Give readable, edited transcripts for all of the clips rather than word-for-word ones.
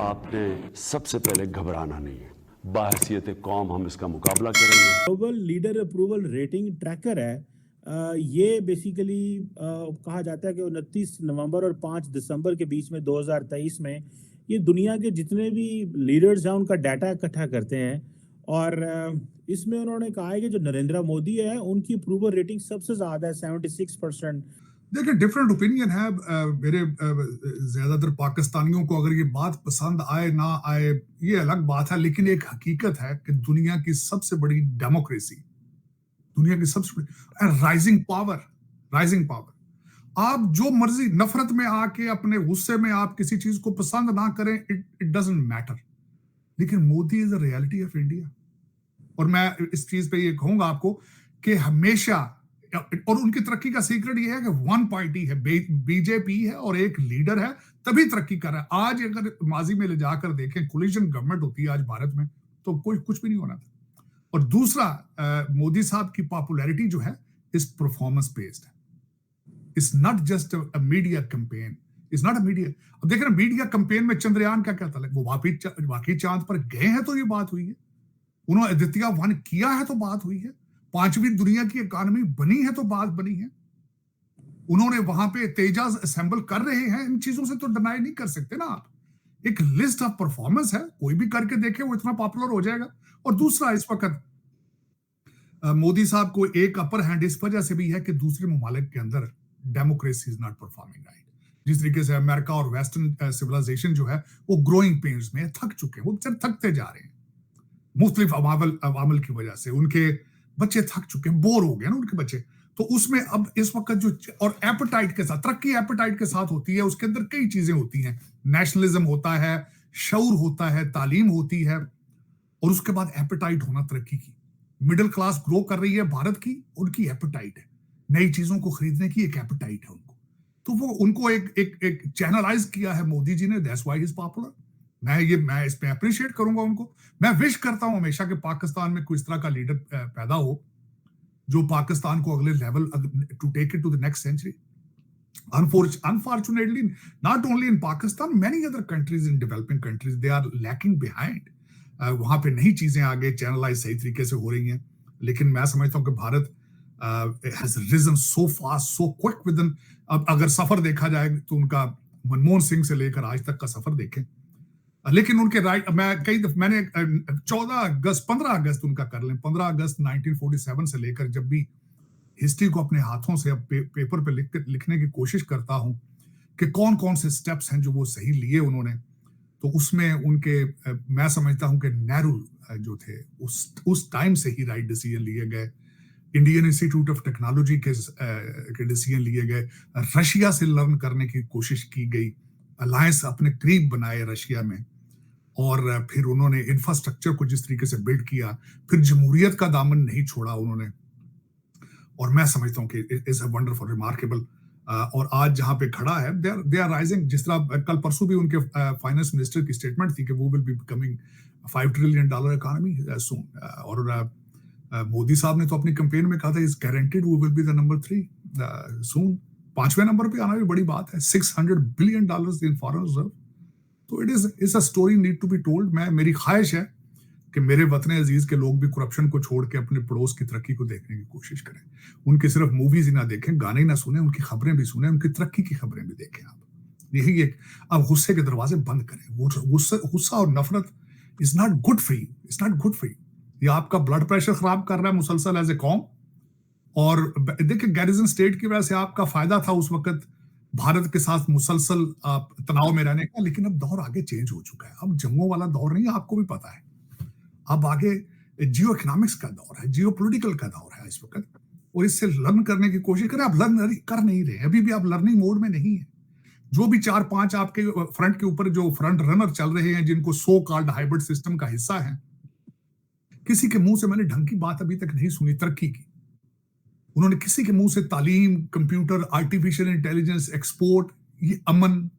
आपने सबसे पहले घबराना नहीं है। बाहैसियत कौम हम इसका मुकाबला करेंगे। Global leader approval rating tracker है। ये बेसिकली कहा जाता है कि 29 नवंबर और 5 दिसंबर के बीच में 2023 में ये दुनिया के जितने भी लीडर्स हैं उनका डाटा इकट्ठा करते हैं। और इसमें उन्होंने कहा है कि जो नरेंद्र मोदी है उनकी अप्रूवल रेटिंग सबसे ज़्यादा है, 76%। देखिए, डिफरेंट ओपिनियन है। मेरे ज्यादातर पाकिस्तानियों को अगर ये बात पसंद आए ना आए ये अलग बात है, लेकिन एक हकीकत है कि दुनिया की सबसे बड़ी डेमोक्रेसी, दुनिया की सबसे बड़ी राइजिंग पावर, आप जो मर्जी नफरत में आके अपने गुस्से में आप किसी चीज को पसंद ना करें, इट डजंट मैटर, लेकिन Modi is the reality of India. और मैं इस चीज पे ये कहूंगा आपको कि हमेशा, और उनकी तरक्की का सीक्रेट ये है कि वन पार्टी है, बीजेपी है और एक लीडर है, तभी तरक्की कर रहा है। आज अगर माजी में ले जाकर देखें, कोलिशन गवर्नमेंट होती है आज भारत में, तो कोई कुछ भी नहीं होना था। और दूसरा, मोदी साहब की पॉपुलैरिटी जो है इस परफॉर्मेंस बेस्ड है। It's not just a media campaign, it's not a media. अब देख रहे हैं मीडिया कैंपेन में चंद्रयान का क्या तलक, वो वाकई चांद पर गए हैं तो ये बात हुई है, उन्होंने आदित्य 1 किया है तो बात हुई है, 5वीं दुनिया की इकॉनमी बनी है तो बात बनी है, उन्होंने वहां पे तेजाज असेंबल कर रहे हैं। इन चीजों से तो डिनाई नहीं कर सकते ना आप। एक लिस्ट ऑफ परफॉर्मेंस है, कोई भी करके देखे वो इतना पॉपुलर हो जाएगा। और दूसरा, इस वक्त मोदी साहब को एक अपर हैंड इस वजह से भी है कि दूसरे ममालिक के अंदर democracy is not performing right. जिस तरीके से अमेरिका और वेस्टर्न सिविलाइजेशन जो है वो ग्रोइंग पेन्स में थक चुके हैं, वो थकते जा रहे हैं मुख्तलिफ अवामल की वजह से। उनके बच्चे थक चुके हैं, बोर हो गए ना उनके बच्चे। तो उसमें अब इस वक्त जो, और एपेटाइट के साथ, तरक्की एपेटाइट के साथ होती है, उसके अंदर कई चीजें होती हैं। नेशनलिज्म होता है, शऊर होता है, तालीम होती है, और उसके बाद एपेटाइट होना तरक्की की। मिडिल क्लास ग्रो कर रही है भारत की, उनकी एपेटाइट है, नई चीजों को खरीदने की एक एपेटाइट है उनको। तो वो उनको एक चैनलाइज किया है मोदी जी ने, that's why he is popular. मैं इस पे अप्रिशिएट करूंगा उनको। मैं विश करता हूं हमेशा कि पाकिस्तान में कोई इस तरह का लीडर पैदा हो जो पाकिस्तान को अगले level, to take it to the next century. Unfortunately, not only in Pakistan, many other countries in developing countries, they are lacking behind. वहां पे नई चीजें आगे चैनलाइज सही तरीके से हो रही हैं, लेकिन मैं समझता हूं कि Bharat has risen so fast, so quick within। अब अगर सफर देखा जाए तो उनका मनमोहन सिंह से लेकर आज तक का सफर देखें, लेकिन उनके राइट, मैंने 15 अगस्त उनका कर लें, 15 अगस्त 1947 से लेकर जब भी हिस्ट्री को अपने हाथों से अब पेपर पे लिखने की कोशिश करता हूं कि कौन कौन से स्टेप्स हैं जो वो सही लिए उन्होंने, तो उसमें उनके, मैं समझता हूं कि नेहरू जो थे उस टाइम से ही राइट डिसीजन लिए गए। इंडियन इंस्टीट्यूट ऑफ टेक्नोलॉजी के डिसीजन लिए गए, रशिया से लर्न करने की कोशिश की गई, अलायंस अपने करीब बनाए रशिया में, और फिर उन्होंने इंफ्रास्ट्रक्चर को जिस तरीके से बिल्ड किया, फिर जमहूरियत का दामन नहीं छोड़ा उन्होंने। और मैं समझता हूं कि it is a wonderful, remarkable. और आज जहां पे खड़ा है, दे आर राइजिंग। जिस तरह कल परसों भी उनके फाइनेंस मिनिस्टर की स्टेटमेंट थी कि वो will be becoming $5 trillion economy soon. और मोदी साहब ने तो अपनी कैंपेन में कहा था, is guaranteed we will be the number 3 soon. 5वें नंबर पे आना भी बड़ी बात है, $600 बिलियन इन फॉरेन रिजर्व। तो it's a story need to be told. मेरी ख्वाहिश है कि मेरे वतन अजीज के लोग भी करप्शन को छोड़ के अपने पड़ोस की तरक्की को देखने की कोशिश करें। उनकी सिर्फ मूवीज ही ना देखें, गाने ही ना सुने, उनकी खबरें भी सुने, उनकी तरक्की की खबरें भी देखें। आप यही एक, अब गुस्से के दरवाजे बंद करें। गुस्सा और नफरत is not good for you, it's not good for you. ये आपका ब्लड प्रेशर खराब कर रहा है मुसलसल एज ए कौम। और देखिए, गैरिजन स्टेट की वजह से आपका फायदा था उस वक्त भारत के साथ मुसलसल तनाव में रहने का, लेकिन अब दौर आगे चेंज हो चुका है। अब जंगों वाला दौर नहीं, आपको भी पता है। अब आगे जियो इकोनॉमिक्स का दौर है, जियो पॉलिटिकल का दौर है इस वक्त, और इससे लर्न करने की कोशिश करें। आप लर्न कर नहीं रहे, अभी भी आप लर्निंग मोड में नहीं है। जो भी 4-5 आपके फ्रंट के ऊपर जो फ्रंट रनर चल रहे हैं, जिनको सो कॉल्ड हाइब्रिड सिस्टम का हिस्सा है, किसी के मुंह से मैंने ढंग की बात अभी तक नहीं सुनी तरक्की की। उन्होंने किसी के मुंह से तालीम, कंप्यूटर, आर्टिफिशियल इंटेलिजेंस, एक्सपोर्ट, ये अमन,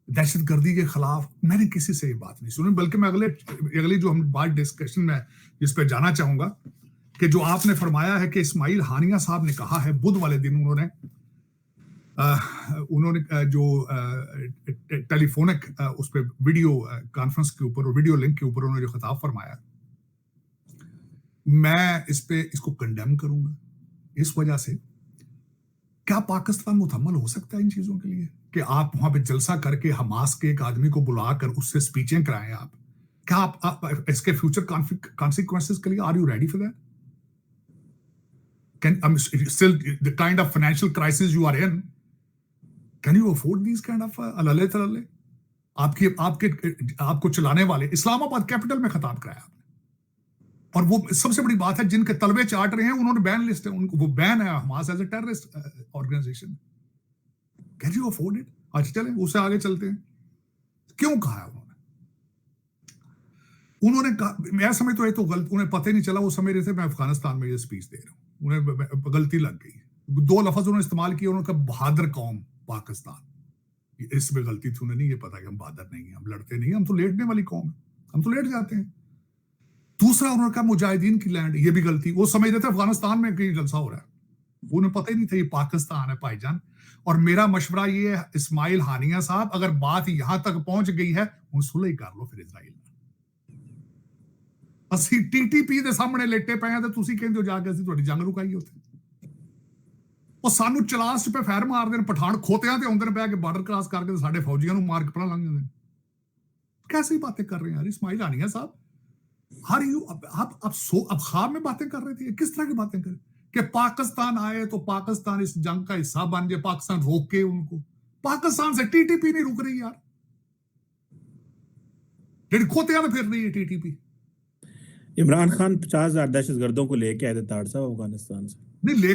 दहशतगर्दी के खिलाफ मैंने किसी से ये बात नहीं सुनी। बल्कि मैं अगली जो हम बात डिस्कशन में जिस पे जाना चाहूंगा, कि जो आपने फरमाया है कि इस्माइल हानिया साहब ने कहा है बुध वाले दिन, उन्होंने उन्होंने जो टेलीफोनिक उस पे वीडियो कॉन्फ्रेंस के ऊपर और वीडियो लिंक के ऊपर उन्होंने जो खिताब फरमाया, मैं इसको कंडेम करूंगा। इस वजह से क्या पाकिस्तान मुतहम्मल हो सकता है इन चीजों के लिए कि आप वहां पे जलसा करके हमास के एक आदमी को बुलाकर उससे स्पीचें कराएं? आप क्या आप इसके फ्यूचर कॉन्सिक्वेंसेस के लिए are you ready for that? Can still the kind of financial crisis you are in, can you afford these kind of अलले तलले? आपको चलाने वाले इस्लामाबाद कैपिटल में खिताब कराया आपने, और वो सबसे बड़ी बात है जिनके तलबे चाट रहे हैं उन्होंने बैन लिस्ट है, उनको वो बैन है Hamas as a terrorist organisation. Can you afford it? आज चलें उससे आगे चलते हैं। क्यों कहा है उन्होंने कहा, मैं समझता हूं तो गलत, उन्हें पता ही नहीं चला वो समझ रहे थे मैं अफगानिस्तान में ये स्पीच दे रहा हूं, उन्हें गलती लग गई। दो लफ्ज उन्होंने इस्तेमाल किए, उन्होंने कहा बहादुर कौम पाकिस्तान। इसमें गलती थी, उन्हें नहीं ये पता कि हम बहादुर नहीं है, हम लड़ते नहीं, हम तो लेटने वाली कौम है, हम तो लेट जाते हैं। दूसरा उन्होंने कहा मुजाहिदीन की लैंड, ये भी गलती। वो समझ रहे थे अफगानिस्तान में कहीं जलसा हो रहा है, उन्हें पता ही नहीं था ये पाकिस्तान है भाईजान। और मेरा मशवरा ये है इस्माइल हानिया साहब, अगर बात यहां तक पहुंच गई है ਹੁਣ ਸੁਲਹ ਹੀ ਕਰ ਲਓ ਫਿਰ ਇਜ਼ਰਾਈਲ ਨਾਲ। ਅਸੀਂ TTP ਦੇ ਸਾਹਮਣੇ ਲੇਟੇ ਪਏ ਆ ਤੇ ਤੁਸੀਂ ਕਹਿੰਦੇ ਹੋ ਜਾ ਕੇ ਅਸੀਂ ਤੁਹਾਡੀ ਜੰਗ ਰੁਕਾਈਏ ਉੱਥੇ। ਉਹ ਸਾਨੂੰ ਚਲਾਸ ਚ ਪੇ ਫੈਰ ਮਾਰਦੇ ਨੇ, ਪਠਾਨ ਖੋਤਿਆਂ ਤੇ ਆਉਂਦੇ ਨੇ ਬਹਿ ਕੇ ਬਾਰਡਰ ਕ੍ਰਾਸ ਕਰਕੇ ਸਾਡੇ ਫੌਜੀਆਂ ਨੂੰ ਮਾਰ ਕੇ ਪਰਾਂ ਲੰਘ ਜਾਂਦੇ ਨੇ। कैसी बातें कर रहे हैं यार इस्माइल हानिया साहब? हर यू अब ख्वाब में बातें कर रहे थे, किस तरह की बातें कर कि पाकिस्तान आए तो पाकिस्तान इस जंग का हिस्सा बन जाए, पाकिस्तान रोके उनको। पाकिस्तान से TTP नहीं रुक रही यार, जेडी खोते में फिर रही है TTP। इमरान खान 50,000 दहशतगर्दों को लेके आए थे ताड़ साहब अफगानिस्तान से, नहीं ले